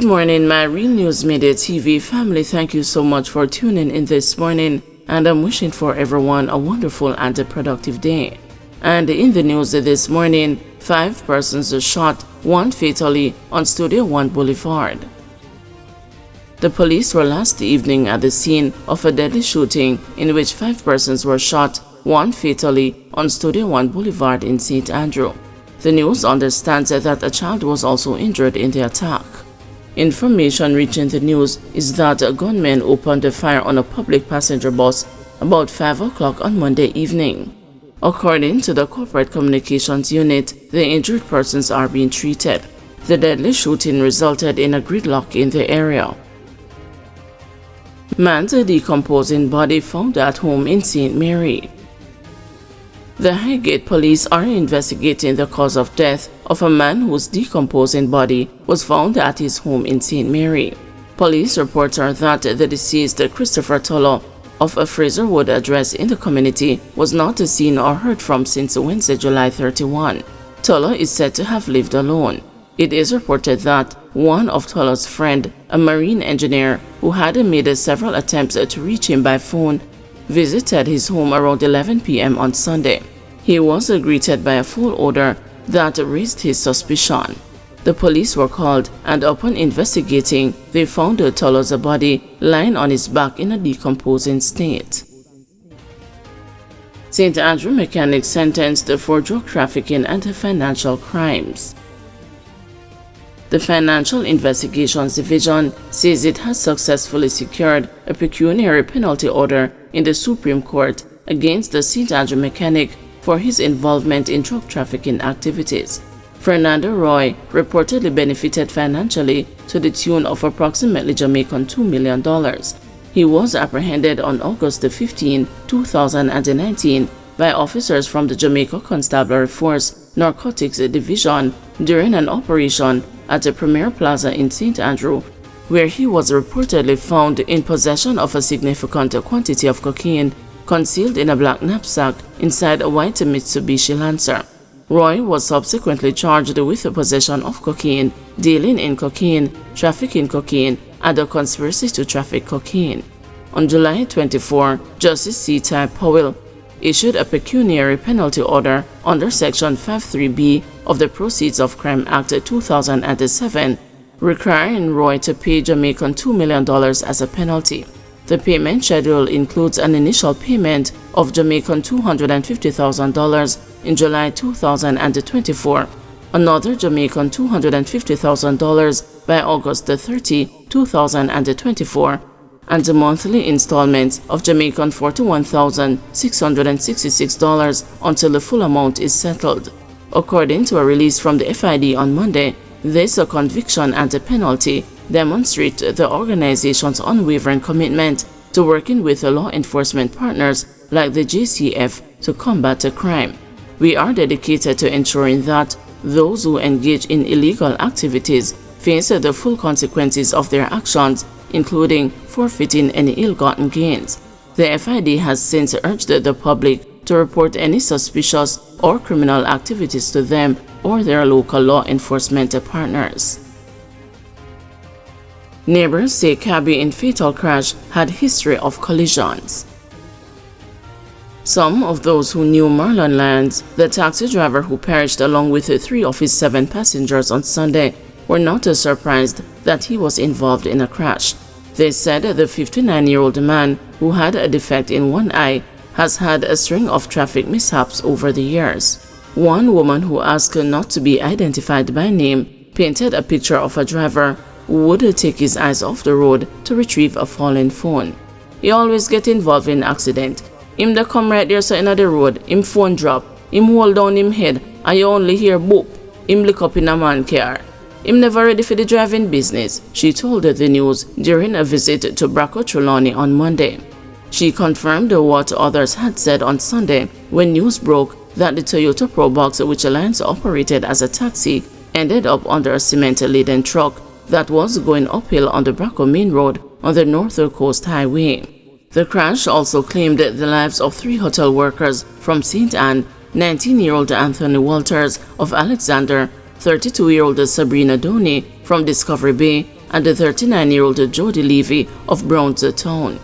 Good morning, my Real News Media TV family. Thank you so much for tuning in this morning, and I'm wishing for everyone a wonderful and a productive day. And in the news this morning, 5 persons are shot, 1 fatally on Studio One Boulevard. The police were last evening at the scene of a deadly shooting in which 5 persons were shot, 1 fatally on Studio One Boulevard in St. Andrew. The news understands that a child was also injured in the attack. Information reaching the news is that a gunman opened a fire on a public passenger bus about 5 o'clock on Monday evening. According to the Corporate Communications Unit, the injured persons are being treated. The deadly shooting resulted in a gridlock in the area. Man's decomposing body found at home in St. Mary. The Highgate police are investigating the cause of death of a man whose decomposing body was found at his home in St. Mary. Police reports are that the deceased Christopher Tullo of a Fraserwood address in the community was not seen or heard from since Wednesday, July 31. Tullo is said to have lived alone. It is reported that one of Tullo's friend, a marine engineer who had made several attempts to reach him by phone, visited his home around 11 p.m. on Sunday. He was greeted by a foul odor that raised his suspicion. The police were called, and upon investigating, they found Tullo's body lying on his back in a decomposing state. St. Andrew mechanic sentenced for drug trafficking and financial crimes. The Financial Investigations Division says it has successfully secured a pecuniary penalty order in the Supreme Court against the St. Andrew mechanic for his involvement in drug trafficking activities. Fernando Roy reportedly benefited financially to the tune of approximately Jamaican $2 million. He was apprehended on August 15, 2019 by officers from the Jamaica Constabulary Force Narcotics Division during an operation at the Premier Plaza in St. Andrew, where he was reportedly found in possession of a significant quantity of cocaine concealed in a black knapsack inside a white Mitsubishi Lancer. Roy was subsequently charged with the possession of cocaine, dealing in cocaine, trafficking cocaine, and a conspiracy to traffic cocaine. On July 24, Justice C. Ty Powell issued a pecuniary penalty order under Section 53B of the Proceeds of Crime Act 2007, requiring Roy to pay Jamaican $2 million as a penalty. The payment schedule includes an initial payment of Jamaican $250,000 in July 2024, another Jamaican $250,000 by August 30, 2024, and the monthly installments of Jamaican $41,666 until the full amount is settled. According to a release from the FID on Monday, this conviction and a penalty demonstrate the organization's unwavering commitment to working with law enforcement partners like the JCF to combat crime. We are dedicated to ensuring that those who engage in illegal activities face the full consequences of their actions, including forfeiting any ill-gotten gains. The FID has since urged the public to report any suspicious or criminal activities to them or their local law enforcement partners. Neighbors say cabby in fatal crash had history of collisions. Some of those who knew Marlon Lyons, the taxi driver who perished along with 3 of his 7 passengers on Sunday, were not surprised that he was involved in a crash. They said the 59-year-old man, who had a defect in one eye, has had a string of traffic mishaps over the years. One woman who asked not to be identified by name painted a picture of a driver who would take his eyes off the road to retrieve a fallen phone. He always get involved in accident. Him da come right there so inna the road, him phone drop, him hold down him head, and you only hear boop, him look up in a man car. Him never ready for the driving business, she told the news during a visit to Bracco Trelawney on Monday. She confirmed what others had said on Sunday when news broke that the Toyota Probox, which Lyons operated as a taxi, ended up under a cement-laden truck that was going uphill on the Bracco Main Road on the North Coast Highway. The crash also claimed the lives of 3 hotel workers from St. Anne, 19-year-old Anthony Walters of Alexander, 32-year-old Sabrina Doney from Discovery Bay, and the 39-year-old Jody Levy of Brownstown.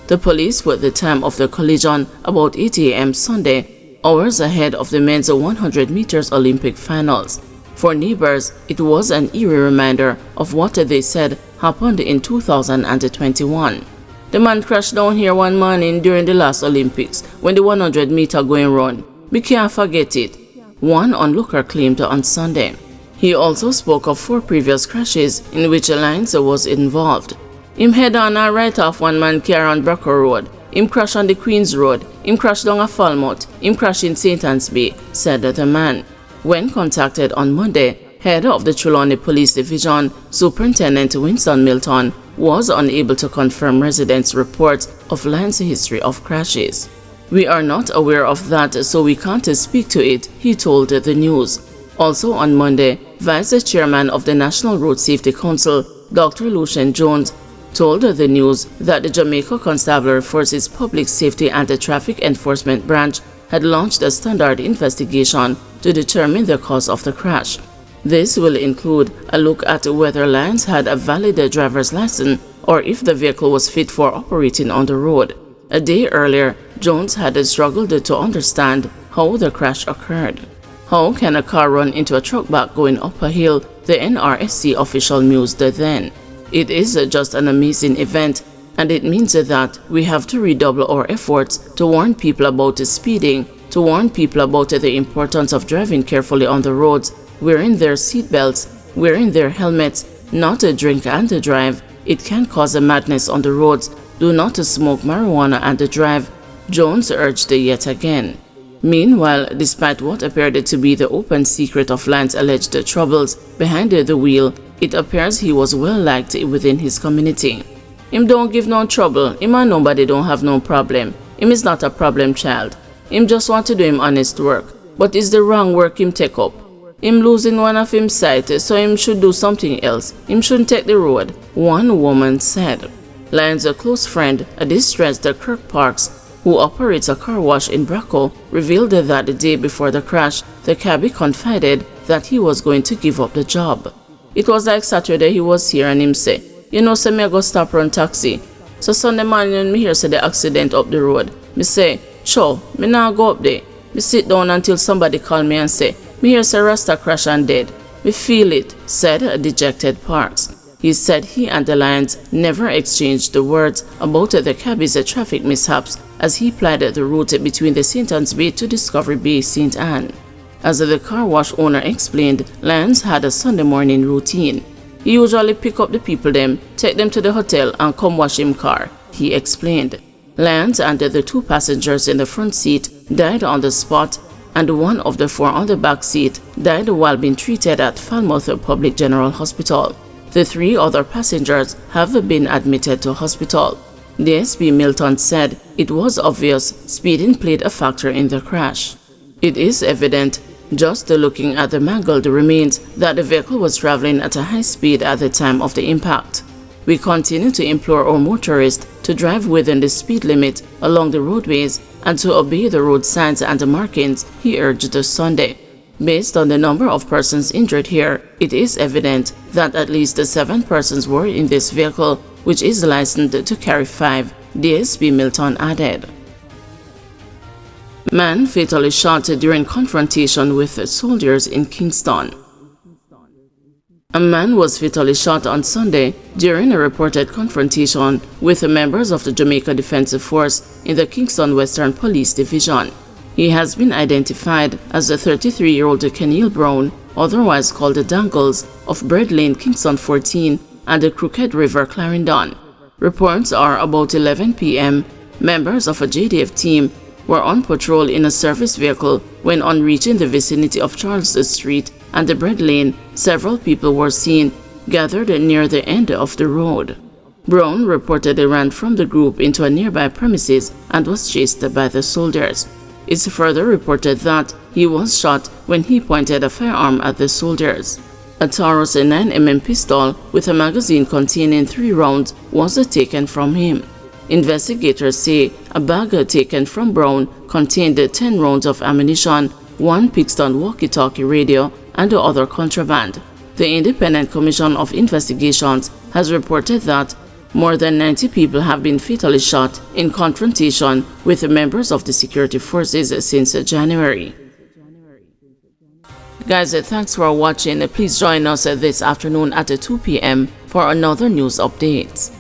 The police put the time of the collision about 8 a.m. Sunday, hours ahead of the men's 100 meters Olympic finals. For neighbors, it was an eerie reminder of what they said happened in 2021. The man crashed down here one morning during the last Olympics when the 100-meter going run. We can't forget it, one onlooker claimed on Sunday. He also spoke of 4 previous crashes in which Alliance was involved. Him head on and right off one man car on Bracco Road. Him crash on the Queens Road. Him crash down a Falmouth. Him crash in St. Anne's Bay, said the man. When contacted on Monday, head of the Trelawney Police Division, Superintendent Winston Milton, was unable to confirm residents' reports of Lions' history of crashes. We are not aware of that, so we can't speak to it, he told the news. Also on Monday, Vice Chairman of the National Road Safety Council, Dr. Lucian Jones, told the news that the Jamaica Constabulary Force's Public Safety and Traffic Enforcement Branch had launched a standard investigation to determine the cause of the crash. This will include a look at whether Lions had a valid driver's license or if the vehicle was fit for operating on the road. A day earlier, Jones had struggled to understand how the crash occurred. How can a car run into a truck back going up a hill? The NRSC official mused then. It is just an amazing event, and it means that we have to redouble our efforts to warn people about speeding, to warn people about the importance of driving carefully on the roads, wearing their seatbelts, wearing their helmets, not to drink and drive. It can cause a madness on the roads. Do not smoke marijuana and drive, Jones urged yet again. Meanwhile, despite what appeared to be the open secret of Lions' alleged troubles behind the wheel, it appears he was well liked within his community. Him don't give no trouble, him and nobody don't have no problem. Him is not a problem child. Him just want to do him honest work, but it's the wrong work him take up. Him losing one of him sight, so him should do something else. Him shouldn't take the road, one woman said. Lions' close friend, a distressed Kirk Parks, who operates a car wash in Bracco, revealed that the day before the crash, the cabbie confided that he was going to give up the job. It was like Saturday he was here and him say, "You know, say me I go stop run taxi." So Sunday morning me hear say the accident up the road. Me say, "Cho, me now go up there." Me sit down until somebody call me and say, "Me hear say Rasta crash and dead." Me feel it, said a dejected Parks. He said he and the Lions never exchanged the words about the cabbie's traffic mishaps as he plied the route between the St. Anne's Bay to Discovery Bay, St. Anne. As the car wash owner explained, Lions had a Sunday morning routine. He usually pick up the people them, take them to the hotel and come wash him car, he explained. Lions and the 2 passengers in the front seat died on the spot, and one of the 4 on the back seat died while being treated at Falmouth Public General Hospital. The 3 other passengers have been admitted to hospital. The SP Milton said it was obvious speeding played a factor in the crash. It is evident, just looking at the mangled remains, that the vehicle was traveling at a high speed at the time of the impact. We continue to implore our motorists to drive within the speed limit along the roadways and to obey the road signs and the markings, he urged Sunday. Based on the number of persons injured here, it is evident that at least 7 persons were in this vehicle, which is licensed to carry 5, DSP Milton added. Man fatally shot during confrontation with soldiers in Kingston. A man was fatally shot on Sunday during a reported confrontation with members of the Jamaica Defensive Force in the Kingston Western Police Division. He has been identified as the 33-year-old Keneal Brown, otherwise called the Dangles, of Bread Lane, Kingston 14, and the Crooked River, Clarendon. Reports are about 11 p.m. Members of a JDF team were on patrol in a service vehicle when on reaching the vicinity of Charles Street and the Bread Lane, several people were seen gathered near the end of the road. Brown reportedly ran from the group into a nearby premises and was chased by the soldiers. It's further reported that he was shot when he pointed a firearm at the soldiers. A Taurus 9mm pistol with a magazine containing 3 rounds was taken from him. Investigators say a bag taken from Brown contained 10 rounds of ammunition, 1 Kingston walkie-talkie radio, and other contraband. The Independent Commission of Investigations has reported that more than 90 people have been fatally shot in confrontation with members of the security forces since January. Guys, thanks for watching. Please join us this afternoon at 2 p.m. for another news update.